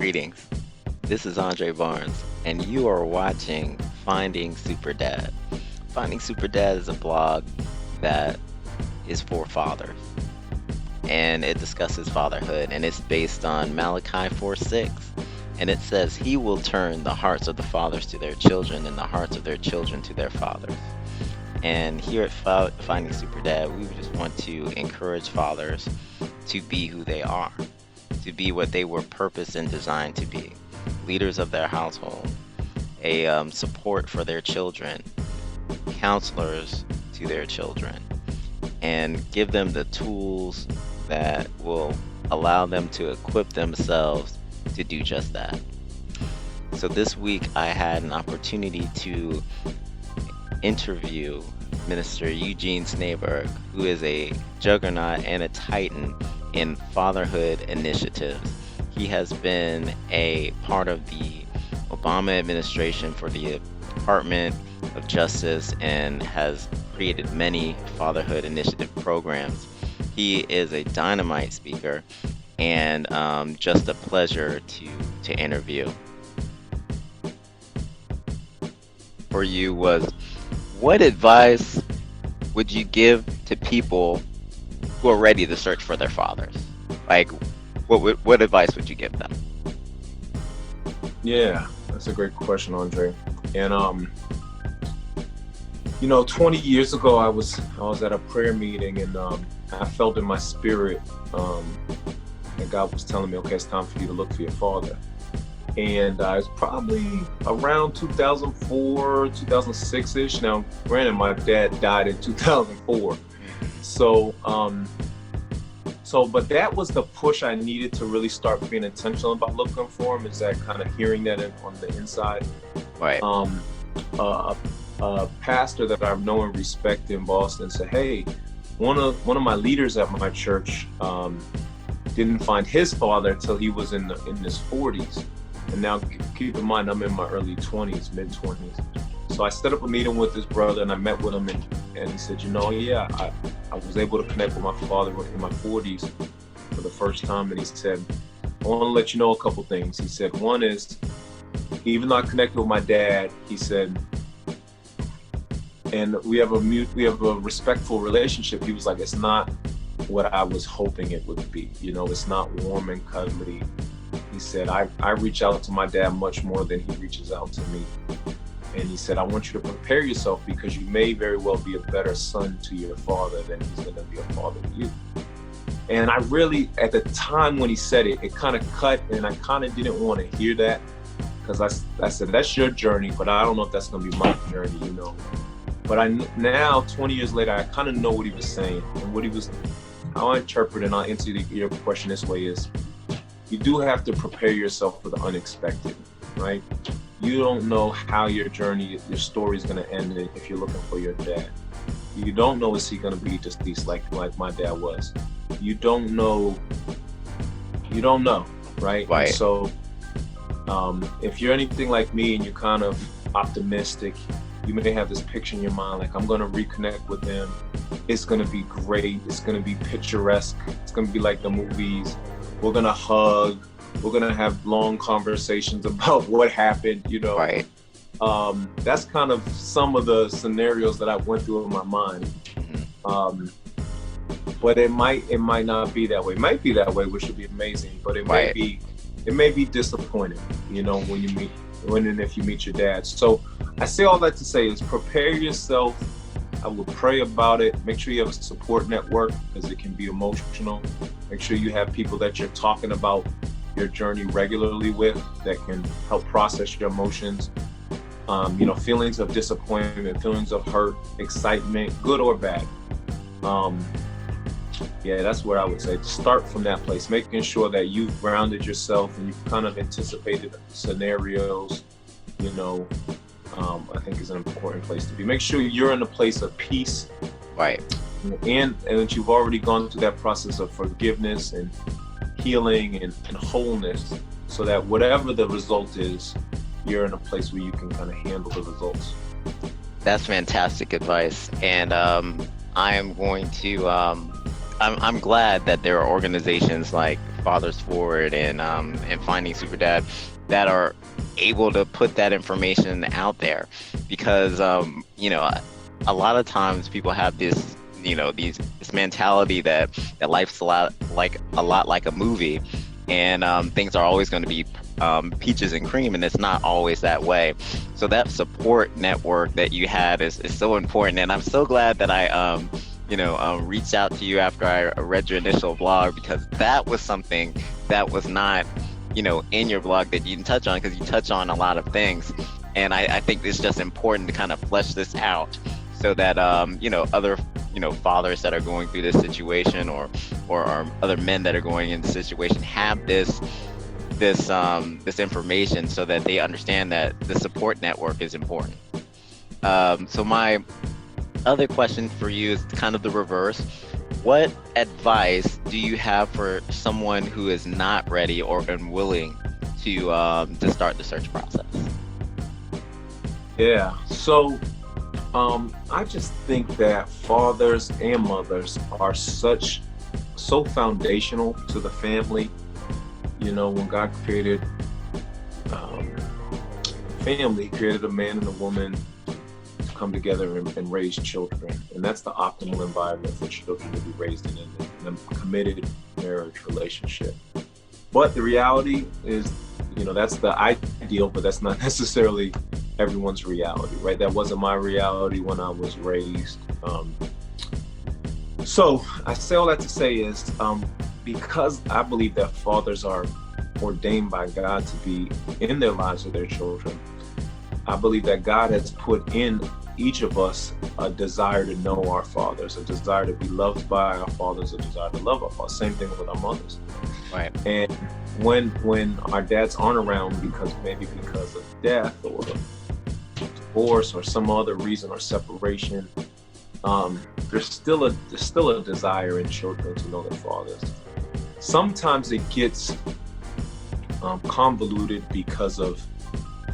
Greetings. This is Andre Barnes, and you are watching Finding Super Dad. Finding Super Dad is a blog that is for fathers, and it discusses fatherhood, and it's based on Malachi 4:6. And it says, He will turn the hearts of the fathers to their children, and the hearts of their children to their fathers. And here at Finding Super Dad, we just want to encourage fathers to be who they are, to be what they were purposed and designed to be, leaders of their household, a support for their children, counselors to their children, and give them the tools that will allow them to equip themselves to do just that. So this week I had an opportunity to interview Minister Eugene who is a juggernaut and a titan in fatherhood initiatives. He has been a part of the Obama administration for the Department of Justice and has created many fatherhood initiative programs. He is a dynamite speaker and just a pleasure to interview. For you was, what advice would you give to people who are ready to search for their fathers? Like, what advice would you give them? Yeah, that's a great question, Andre. And 20 years ago, I was at a prayer meeting, and I felt in my spirit that God was telling me, okay, it's time for you to look for your father. And it was probably around 2004, 2006-ish. Now, granted, my dad died in 2004. But that was the push I needed to really start being intentional about looking for him, is that kind of hearing that on the inside. Right. A pastor that I know and respect in Boston said, hey, one of my leaders at my church didn't find his father until he was in his 40s. And now keep in mind, I'm in my early 20s, mid 20s. So I set up a meeting with this brother, and I met with him, and he said, I was able to connect with my father in my 40s for the first time. And he said, I want to let you know a couple things. He said, one is, even though I connected with my dad, he said, and we have a respectful relationship. He was like, it's not what I was hoping it would be. It's not warm and cuddly. He said, I reach out to my dad much more than he reaches out to me. And he said, I want you to prepare yourself, because you may very well be a better son to your father than he's going to be a father to you. And I really, at the time when he said it, it kind of cut, and I kind of didn't want to hear that, because I said, that's your journey, but I don't know if that's going to be my journey, But now, 20 years later, I kind of know what he was saying, and how I interpret and I'll answer your question this way is, you do have to prepare yourself for the unexpected, right? You don't know how your story is going to end if you're looking for your dad. You don't know, is he going to be deceased like my dad was? You don't know, right? Right. And so if you're anything like me and you're kind of optimistic, you may have this picture in your mind, like, I'm going to reconnect with him. It's going to be great. It's going to be picturesque. It's going to be like the movies. We're going to hug. We're going to have long conversations about what happened, Right. That's kind of some of the scenarios that I went through in my mind. Mm-hmm. But it might not be that way. It might be that way, which would be amazing, but it Right. may be disappointing, when and if you meet your dad. So I say all that to say is, prepare yourself. I would pray about it. Make sure you have a support network, because it can be emotional. Make sure you have people that you're talking about your journey regularly with, that can help process your emotions. Feelings of disappointment, feelings of hurt, excitement, good or bad. That's where I would say start from that place, making sure that you've grounded yourself and you've kind of anticipated scenarios, I think is an important place to be. Make sure you're in a place of peace. Right. And that you've already gone through that process of forgiveness and healing and wholeness, so that whatever the result is, you're in a place where you can kind of handle the results. That's fantastic advice. And I am going to I'm glad that there are organizations like Fathers Forward and Finding Super Dad that are able to put that information out there, because a lot of times people have this, this mentality that life's a lot like a movie, and things are always going to be peaches and cream, and it's not always that way. So that support network that you had is so important, and I'm so glad that I reached out to you after I read your initial blog, because that was something that was not, in your blog that you didn't touch on, because you touch on a lot of things. And I think it's just important to kind of flesh this out so that, other, fathers that are going through this situation, or other men that are going into the situation, have this information, so that they understand that the support network is important. So my other question for you is kind of the reverse. What advice do you have for someone who is not ready or unwilling to start the search process? Yeah. So I just think that fathers and mothers are so foundational to the family. When God created family, He created a man and a woman to come together and raise children, and that's the optimal environment for children to be raised in a committed marriage relationship. But the reality is, that's the ideal, but that's not necessarily everyone's reality, right? That wasn't my reality when I was raised. So I say all that to say is, because I believe that fathers are ordained by God to be in their lives with their children, I believe that God has put in each of us a desire to know our fathers, a desire to be loved by our fathers, a desire to love our fathers. Same thing with our mothers. Right. And when our dads aren't around, because of death or divorce or some other reason, or separation, there's still a desire in children to know their fathers. Sometimes it gets convoluted because of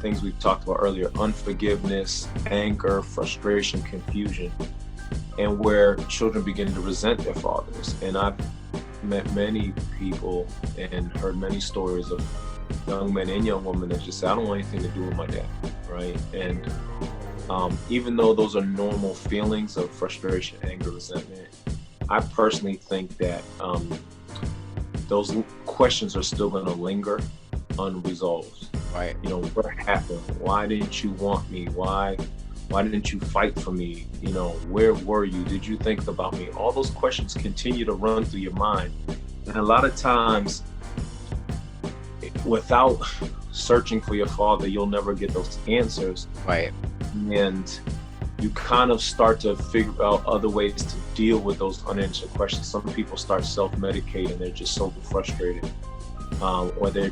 things we've talked about earlier: unforgiveness, anger, frustration, confusion, and where children begin to resent their fathers. And I've met many people and heard many stories of young men and young women that just say, I don't want anything to do with my dad, right? And even though those are normal feelings of frustration, anger, resentment, I personally think that those questions are still going to linger unresolved. Right. What happened? Why didn't you want me? Why didn't you fight for me? Where were you? Did you think about me? All those questions continue to run through your mind. And a lot of times, without searching for your father, you'll never get those answers. Right. And you kind of start to figure out other ways to deal with those unanswered questions. Some people start self-medicating. They're just so frustrated. Or they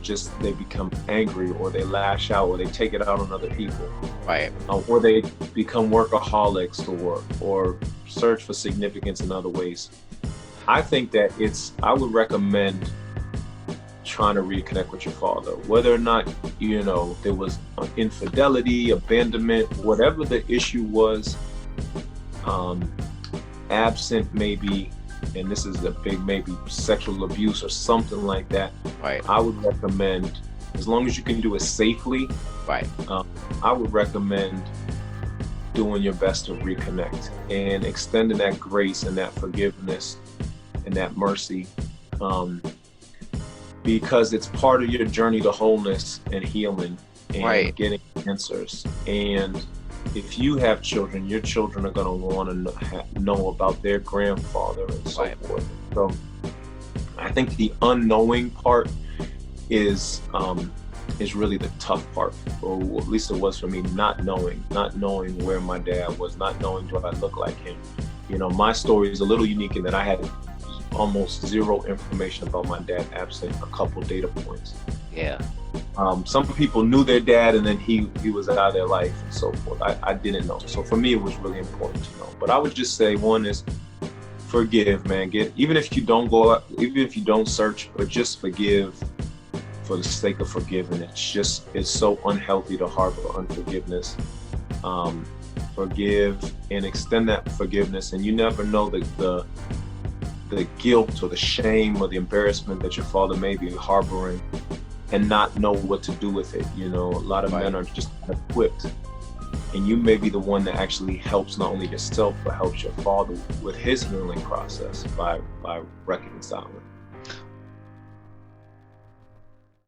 become angry, or they lash out, or they take it out on other people. Right. Or they become workaholics, or search for significance in other ways. I think that I would recommend trying to reconnect with your father, whether or not, there was infidelity, abandonment, whatever the issue was, absent maybe, and this is a big maybe, sexual abuse or something like that. Right. I would recommend, as long as you can do it safely, Right. I would recommend doing your best to reconnect and extending that grace and that forgiveness and that mercy, because it's part of your journey to wholeness and healing and Right. getting answers. And if you have children, your children are going to want to know about their grandfather and so Right. forth. So I think the unknowing part is really the tough part, or at least it was for me, not knowing where my dad was, not knowing do I look like him. My story is a little unique in that I had almost zero information about my dad, absent a couple data points. Yeah. Some people knew their dad, and then he was out of their life and so forth. I didn't know. So for me, it was really important to know. But I would just say, one is forgive, man. Even if you don't go out, even if you don't search, but just forgive for the sake of forgiving. It's so unhealthy to harbor unforgiveness. Forgive and extend that forgiveness, and you never know the guilt or the shame or the embarrassment that your father may be harboring and not know what to do with it. You know, a lot of Right. men are just not equipped. And you may be the one that actually helps not only yourself, but helps your father with his healing process by reconciling.